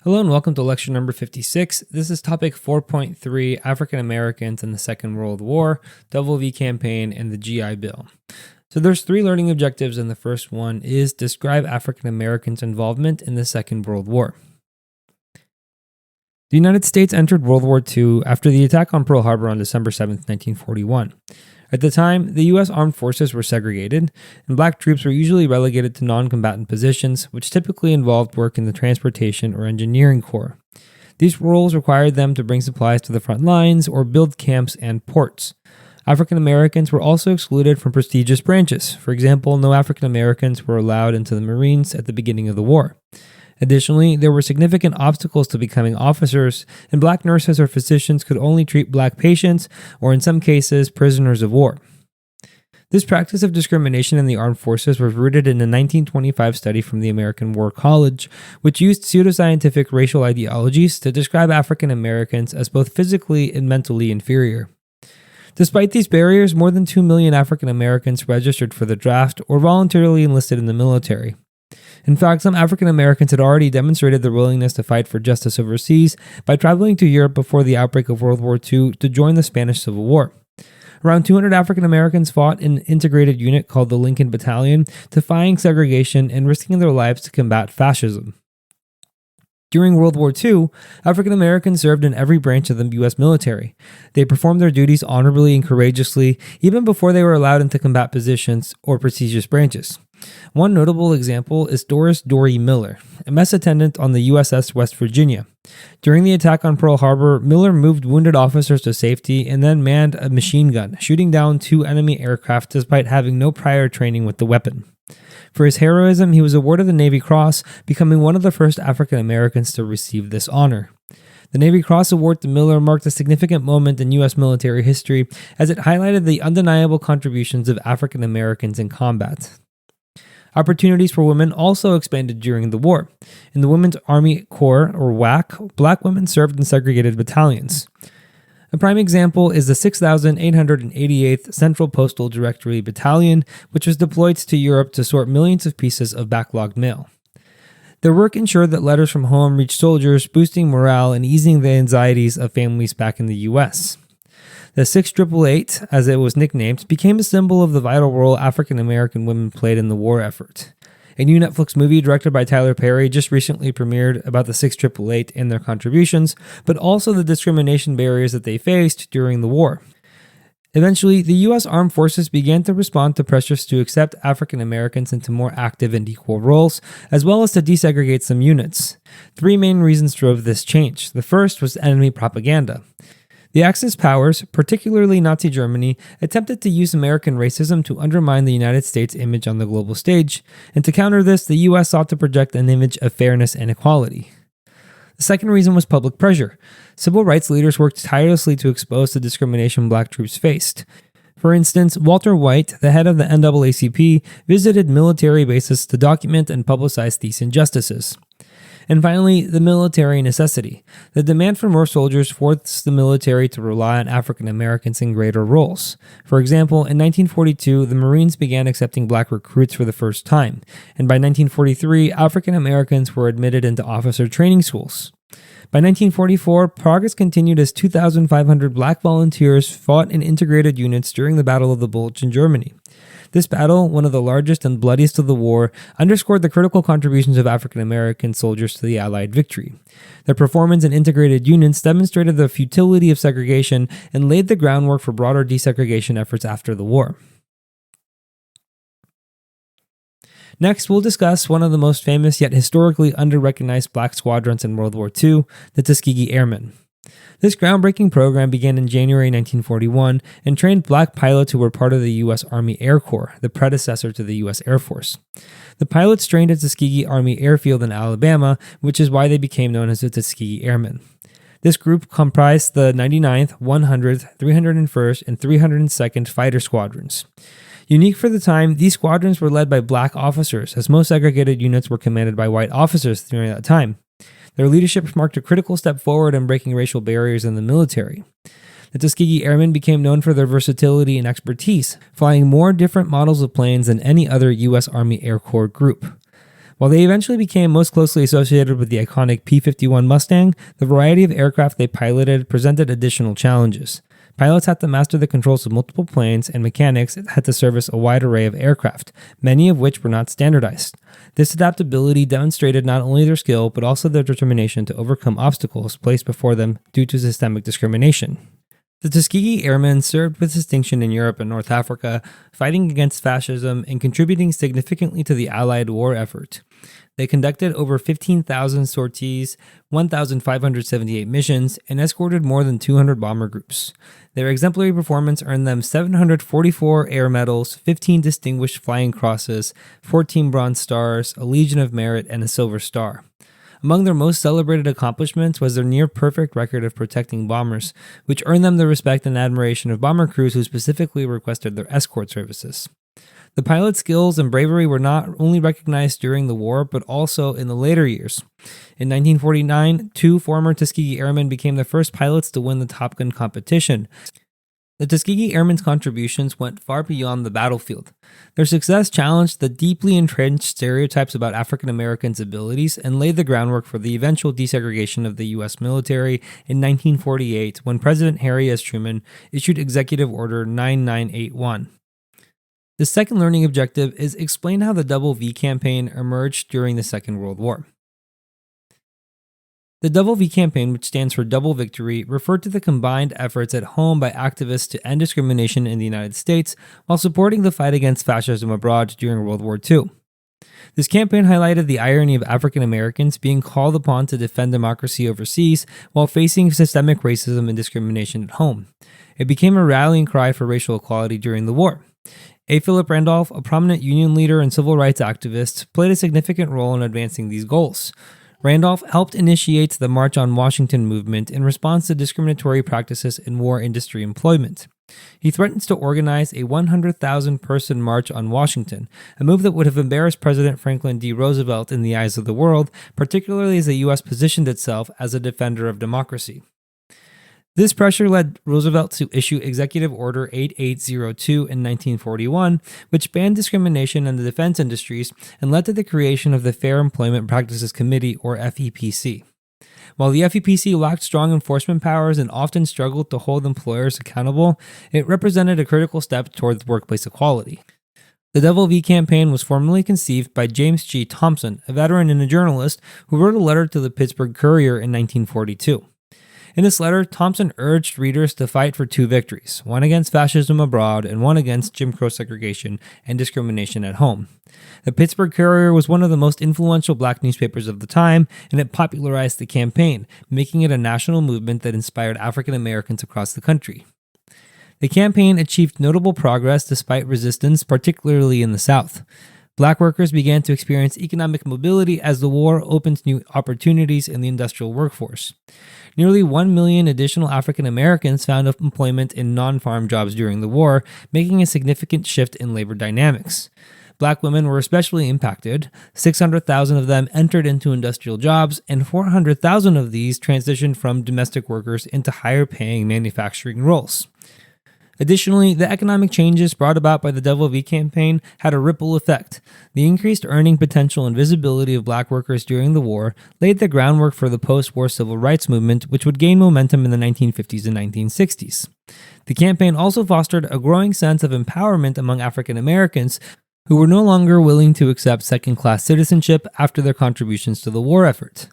Hello and welcome to lecture number 56. This is topic 4.3, African Americans in the Second World War, WWII campaign, and the GI Bill. So there's three learning objectives, and the first one is describe African Americans' involvement in the Second World War. The United States entered World War II after the attack on Pearl Harbor on December 7, 1941. At the time, the U.S. armed forces were segregated, and black troops were usually relegated to non-combatant positions, which typically involved work in the transportation or engineering corps. These roles required them to bring supplies to the front lines or build camps and ports. African Americans were also excluded from prestigious branches. For example, no African Americans were allowed into the Marines at the beginning of the war. Additionally, there were significant obstacles to becoming officers, and black nurses or physicians could only treat black patients, or in some cases, prisoners of war. This practice of discrimination in the armed forces was rooted in a 1925 study from the American War College, which used pseudoscientific racial ideologies to describe African Americans as both physically and mentally inferior. Despite these barriers, more than 2 million African Americans registered for the draft or voluntarily enlisted in the military. In fact, some African Americans had already demonstrated their willingness to fight for justice overseas by traveling to Europe before the outbreak of World War II to join the Spanish Civil War. Around 200 African Americans fought in an integrated unit called the Lincoln Battalion, defying segregation and risking their lives to combat fascism. During World War II, African Americans served in every branch of the U.S. military. They performed their duties honorably and courageously, even before they were allowed into combat positions or prestigious branches. One notable example is Doris Miller, a mess attendant on the USS West Virginia. During the attack on Pearl Harbor, Miller moved wounded officers to safety and then manned a machine gun, shooting down 2 enemy aircraft despite having no prior training with the weapon. For his heroism, he was awarded the Navy Cross, becoming one of the first African Americans to receive this honor. The Navy Cross Award to Miller marked a significant moment in U.S. military history as it highlighted the undeniable contributions of African Americans in combat. Opportunities for women also expanded during the war. In the Women's Army Corps, or WWII, black women served in segregated battalions. A prime example is the 6,888th Central Postal Directory Battalion, which was deployed to Europe to sort millions of pieces of backlogged mail. Their work ensured that letters from home reached soldiers, boosting morale and easing the anxieties of families back in the U.S. The 6888, as it was nicknamed, became a symbol of the vital role African American women played in the war effort. A new Netflix movie directed by Tyler Perry just recently premiered about the 6888 and their contributions, but also the discrimination barriers that they faced during the war. Eventually, the U.S. Armed Forces began to respond to pressures to accept African Americans into more active and equal roles, as well as to desegregate some units. 3 main reasons drove this change. The first was enemy propaganda. The Axis powers, particularly Nazi Germany, attempted to use American racism to undermine the United States' image on the global stage, and to counter this, the U.S. sought to project an image of fairness and equality. The second reason was public pressure. Civil rights leaders worked tirelessly to expose the discrimination black troops faced. For instance, Walter White, the head of the NAACP, visited military bases to document and publicize these injustices. And finally, the military necessity. The demand for more soldiers forced the military to rely on African Americans in greater roles. For example, in 1942, the Marines began accepting black recruits for the first time, and by 1943, African Americans were admitted into officer training schools. By 1944, progress continued as 2,500 black volunteers fought in integrated units during the Battle of the Bulge in Germany. This battle, one of the largest and bloodiest of the war, underscored the critical contributions of African American soldiers to the Allied victory. Their performance in integrated units demonstrated the futility of segregation and laid the groundwork for broader desegregation efforts after the war. Next, we'll discuss one of the most famous yet historically under-recognized black squadrons in World War II, the Tuskegee Airmen. This groundbreaking program began in January 1941 and trained black pilots who were part of the U.S. Army Air Corps, the predecessor to the U.S. Air Force. The pilots trained at Tuskegee Army Airfield in Alabama, which is why they became known as the Tuskegee Airmen. This group comprised the 99th, 100th, 301st, and 302nd Fighter Squadrons. Unique for the time, these squadrons were led by black officers, as most segregated units were commanded by white officers during that time. Their leadership marked a critical step forward in breaking racial barriers in the military. The Tuskegee Airmen became known for their versatility and expertise, flying more different models of planes than any other U.S. Army Air Corps group. While they eventually became most closely associated with the iconic P-51 Mustang, the variety of aircraft they piloted presented additional challenges. Pilots had to master the controls of multiple planes, and mechanics had to service a wide array of aircraft, many of which were not standardized. This adaptability demonstrated not only their skill, but also their determination to overcome obstacles placed before them due to systemic discrimination. The Tuskegee Airmen served with distinction in Europe and North Africa, fighting against fascism and contributing significantly to the Allied war effort. They conducted over 15,000 sorties, 1,578 missions, and escorted more than 200 bomber groups. Their exemplary performance earned them 744 air medals, 15 distinguished flying crosses, 14 bronze stars, a Legion of Merit, and a Silver Star. Among their most celebrated accomplishments was their near-perfect record of protecting bombers, which earned them the respect and admiration of bomber crews who specifically requested their escort services. The pilot's skills and bravery were not only recognized during the war, but also in the later years. In 1949, 2 former Tuskegee Airmen became the first pilots to win the Top Gun competition. The Tuskegee Airmen's contributions went far beyond the battlefield. Their success challenged the deeply entrenched stereotypes about African Americans' abilities and laid the groundwork for the eventual desegregation of the U.S. military in 1948 when President Harry S. Truman issued Executive Order 9981. The second learning objective is explain how the WWII campaign emerged during the Second World War. The WWII campaign, which stands for Double Victory, referred to the combined efforts at home by activists to end discrimination in the United States while supporting the fight against fascism abroad during World War II. This campaign highlighted the irony of African Americans being called upon to defend democracy overseas while facing systemic racism and discrimination at home. It became a rallying cry for racial equality during the war. A. Philip Randolph, a prominent union leader and civil rights activist, played a significant role in advancing these goals. Randolph helped initiate the March on Washington movement in response to discriminatory practices in war industry employment. He threatens to organize a 100,000-person march on Washington, a move that would have embarrassed President Franklin D. Roosevelt in the eyes of the world, particularly as the U.S. positioned itself as a defender of democracy. This pressure led Roosevelt to issue Executive Order 8802 in 1941, which banned discrimination in the defense industries and led to the creation of the Fair Employment Practices Committee, or FEPC. While the FEPC lacked strong enforcement powers and often struggled to hold employers accountable, it represented a critical step towards workplace equality. The WWII campaign was formally conceived by James G. Thompson, a veteran and a journalist who wrote a letter to the Pittsburgh Courier in 1942. In this letter, Thompson urged readers to fight for 2 victories, one against fascism abroad and one against Jim Crow segregation and discrimination at home. The Pittsburgh Courier was one of the most influential black newspapers of the time, and it popularized the campaign, making it a national movement that inspired African Americans across the country. The campaign achieved notable progress despite resistance, particularly in the South. Black workers began to experience economic mobility as the war opened new opportunities in the industrial workforce. Nearly 1 million additional African Americans found employment in non-farm jobs during the war, making a significant shift in labor dynamics. Black women were especially impacted. 600,000 of them entered into industrial jobs, and 400,000 of these transitioned from domestic workers into higher-paying manufacturing roles. Additionally, the economic changes brought about by the WWII campaign had a ripple effect. The increased earning potential and visibility of black workers during the war laid the groundwork for the post-war civil rights movement, which would gain momentum in the 1950s and 1960s. The campaign also fostered a growing sense of empowerment among African Americans who were no longer willing to accept second-class citizenship after their contributions to the war effort.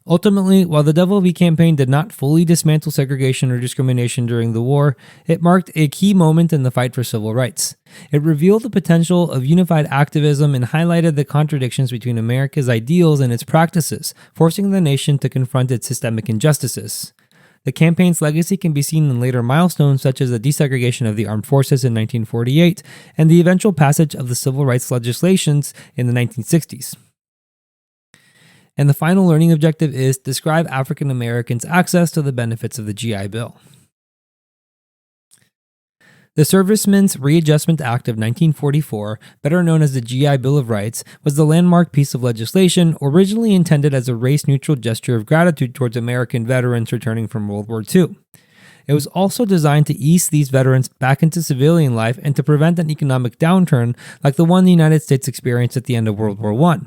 Ultimately, while the WWII campaign did not fully dismantle segregation or discrimination during the war, it marked a key moment in the fight for civil rights. It revealed the potential of unified activism and highlighted the contradictions between America's ideals and its practices, forcing the nation to confront its systemic injustices. The campaign's legacy can be seen in later milestones such as the desegregation of the armed forces in 1948 and the eventual passage of the civil rights legislations in the 1960s. And the final learning objective is describe African Americans' access to the benefits of the GI Bill. The Servicemen's Readjustment Act of 1944, better known as the GI Bill of Rights, was the landmark piece of legislation originally intended as a race-neutral gesture of gratitude towards American veterans returning from World War II. It was also designed to ease these veterans back into civilian life and to prevent an economic downturn like the one the United States experienced at the end of World War I.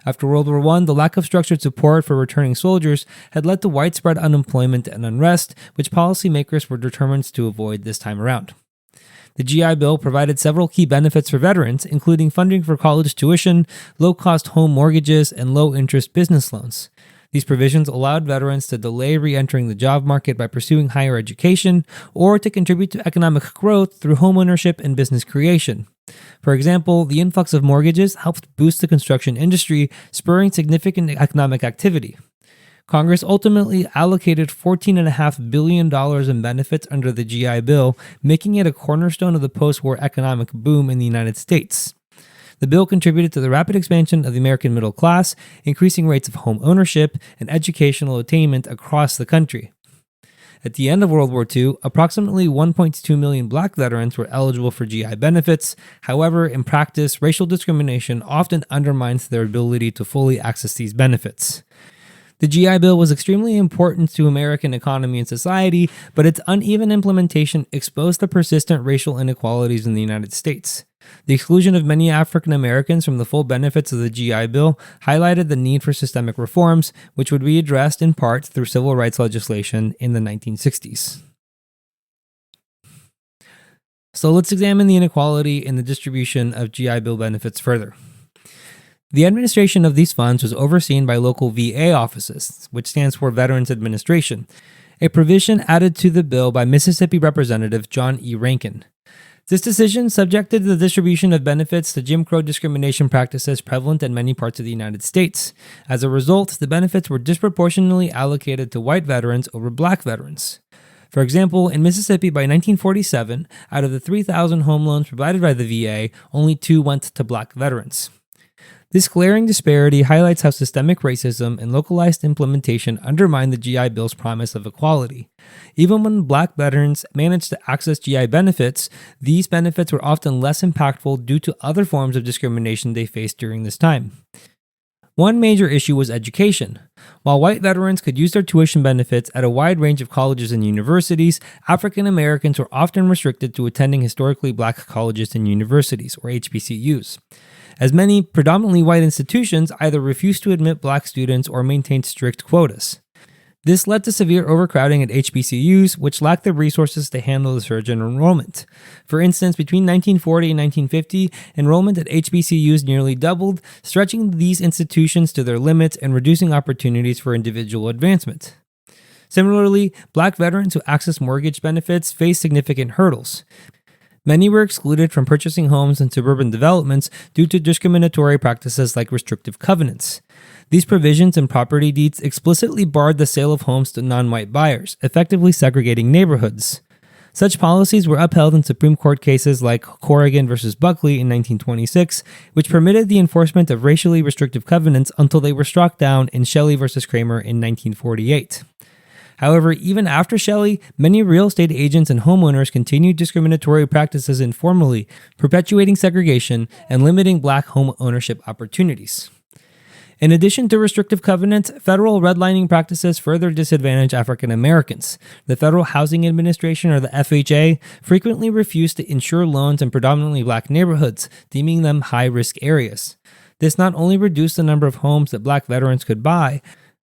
After World War I, the lack of structured support for returning soldiers had led to widespread unemployment and unrest, which policymakers were determined to avoid this time around. The GI Bill provided several key benefits for veterans, including funding for college tuition, low-cost home mortgages, and low-interest business loans. These provisions allowed veterans to delay re-entering the job market by pursuing higher education or to contribute to economic growth through homeownership and business creation. For example, the influx of mortgages helped boost the construction industry, spurring significant economic activity. Congress ultimately allocated $14.5 billion in benefits under the GI Bill, making it a cornerstone of the post-war economic boom in the United States. The bill contributed to the rapid expansion of the American middle class, increasing rates of home ownership and educational attainment across the country. At the end of World War II, approximately 1.2 million black veterans were eligible for GI benefits. However, in practice, racial discrimination often undermines their ability to fully access these benefits. The GI Bill was extremely important to American economy and society, but its uneven implementation exposed the persistent racial inequalities in the United States. The exclusion of many African Americans from the full benefits of the GI Bill highlighted the need for systemic reforms, which would be addressed in part through civil rights legislation in the 1960s. So let's examine the inequality in the distribution of GI Bill benefits further. The administration of these funds was overseen by local VA offices, which stands for Veterans Administration, a provision added to the bill by Mississippi Representative John E. Rankin. This decision subjected the distribution of benefits to Jim Crow discrimination practices prevalent in many parts of the United States. As a result, the benefits were disproportionately allocated to white veterans over black veterans. For example, in Mississippi by 1947, out of the 3,000 home loans provided by the VA, only 2 went to black veterans. This glaring disparity highlights how systemic racism and localized implementation undermine the GI Bill's promise of equality. Even when black veterans managed to access GI benefits, these benefits were often less impactful due to other forms of discrimination they faced during this time. One major issue was education. While white veterans could use their tuition benefits at a wide range of colleges and universities, African Americans were often restricted to attending historically black colleges and universities, or HBCUs. As many predominantly white institutions either refused to admit black students or maintained strict quotas. This led to severe overcrowding at HBCUs, which lacked the resources to handle the surge in enrollment. For instance, between 1940 and 1950, enrollment at HBCUs nearly doubled, stretching these institutions to their limits and reducing opportunities for individual advancement. Similarly, black veterans who accessed mortgage benefits faced significant hurdles. Many were excluded from purchasing homes in suburban developments due to discriminatory practices like restrictive covenants. These provisions in property deeds explicitly barred the sale of homes to non-white buyers, effectively segregating neighborhoods. Such policies were upheld in Supreme Court cases like Corrigan v. Buckley in 1926, which permitted the enforcement of racially restrictive covenants until they were struck down in Shelley v. Kramer in 1948. However, even after Shelley, many real estate agents and homeowners continued discriminatory practices informally, perpetuating segregation and limiting black home ownership opportunities. In addition to restrictive covenants, federal redlining practices further disadvantage African Americans. The Federal Housing Administration, or the FHA, frequently refused to insure loans in predominantly black neighborhoods, deeming them high-risk areas. This not only reduced the number of homes that black veterans could buy,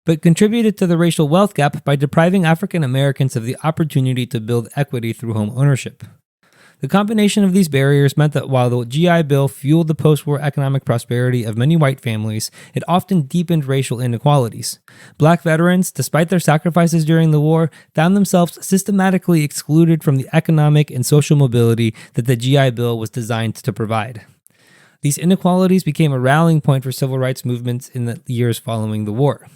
but contributed to the racial wealth gap by depriving African Americans of the opportunity to build equity through home ownership. The combination of these barriers meant that while the GI Bill fueled the post-war economic prosperity of many white families, it often deepened racial inequalities. Black veterans, despite their sacrifices during the war, found themselves systematically excluded from the economic and social mobility that the GI Bill was designed to provide. These inequalities became a rallying point for civil rights movements in the years following the war.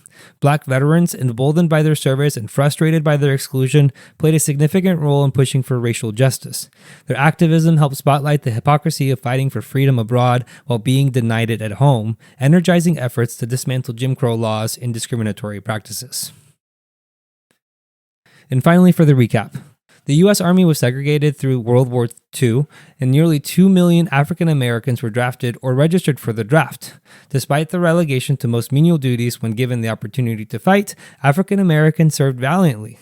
Black veterans, emboldened by their service and frustrated by their exclusion, played a significant role in pushing for racial justice. Their activism helped spotlight the hypocrisy of fighting for freedom abroad while being denied it at home, energizing efforts to dismantle Jim Crow laws and discriminatory practices. And finally, for the recap. The U.S. Army was segregated through World War II, and nearly 2 million African Americans were drafted or registered for the draft. Despite the relegation to most menial duties when given the opportunity to fight, African Americans served valiantly.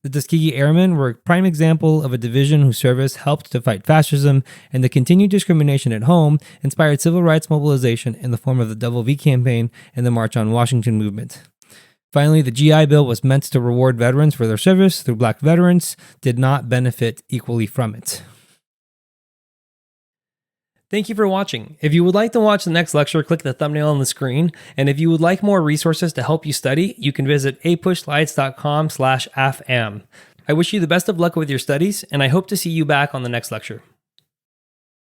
The Tuskegee Airmen were a prime example of a division whose service helped to fight fascism, and the continued discrimination at home inspired civil rights mobilization in the form of the WWII campaign and the March on Washington movement. Finally, the GI Bill was meant to reward veterans for their service, though black veterans did not benefit equally from it. Thank you for watching. If you would like to watch the next lecture, click the thumbnail on the screen. And if you would like more resources to help you study, you can visit apushlights.com/AFAM. I wish you the best of luck with your studies, and I hope to see you back on the next lecture.